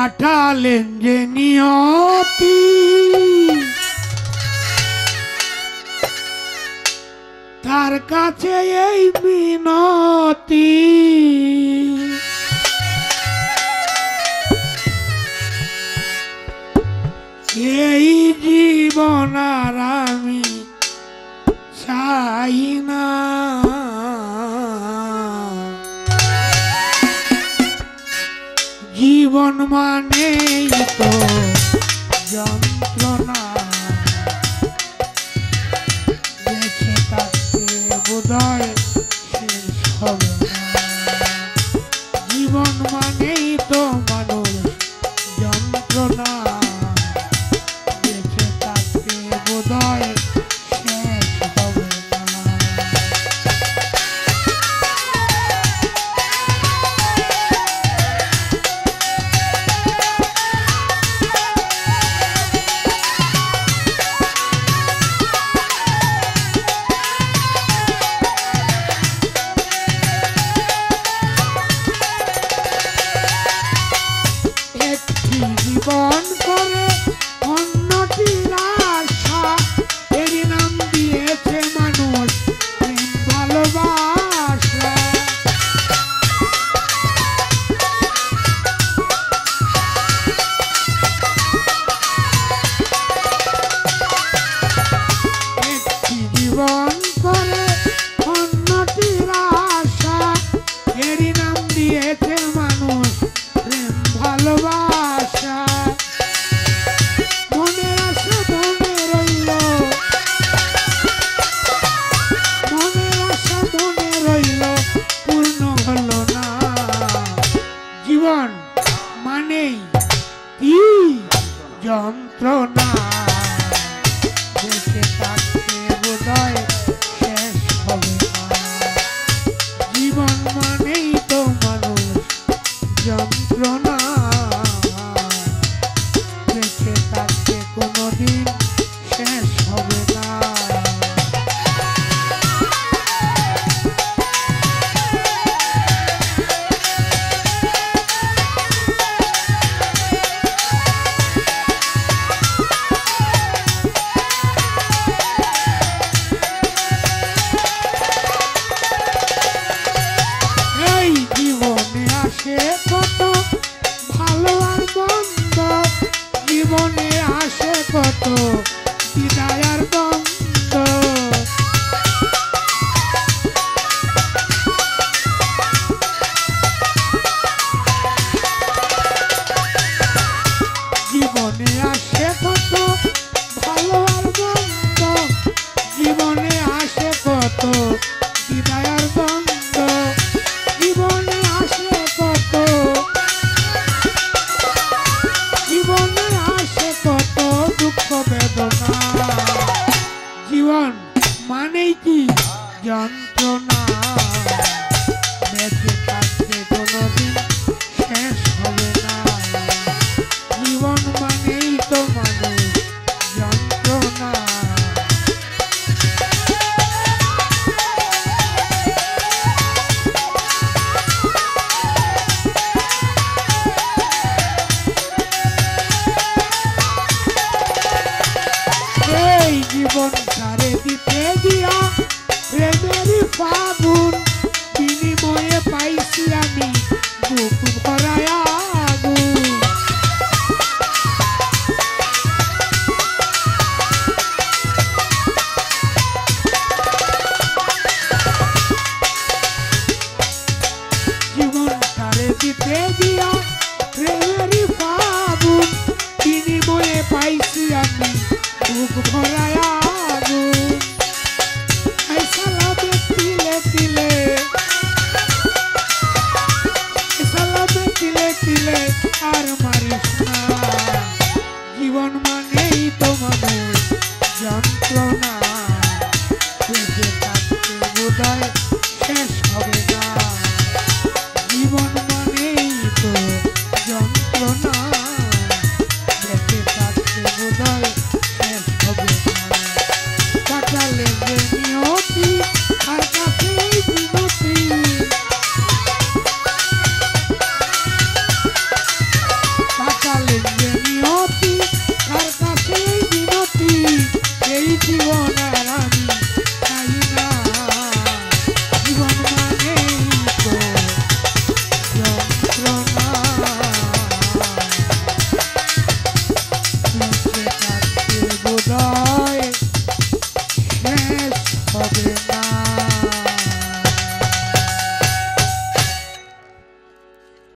পাঠালেন যে নিয়তি তার কাছে এই মিনতি এই জীবন আর আমি চাই না জীবন মানেই তো যন্ত্রণা বেঁচে থাকতে বোধহয় শেষ হবে না জীবন মানেই তো মানুষ যন্ত্রণা বেঁচে থাকতে বোধহয় শেষ হবে না জীবন করে অন্যটির আশা এর নাম দিয়েছে মানুষ প্রেম ভালোবাসা একটি জীবন করে অন্যটির আশা এর নাম দিয়েছে মানুষ প্রেম ভালোবাসা জীবন মানেই কি যন্ত্রণা বেঁচে থাকতে বোধহয় শেষ হবে না জীবন মানেই তো মানুষ যন্ত্রণা বেঁচে থাকতে কোনোদিন শেষ হবে না কত ভালো আর মন্দ জীবনে আসে কত বিদায় আর দ্বন্দ্ব জীবনে আসে কত ভালো আর মন্দ জীবনে আসে কত বিদায় আর দ্বন্দ্ব জীবনে আসে কত জীবনে আসে কত দুঃখ বেদনা জীবন মানেই কি যন্ত্রণা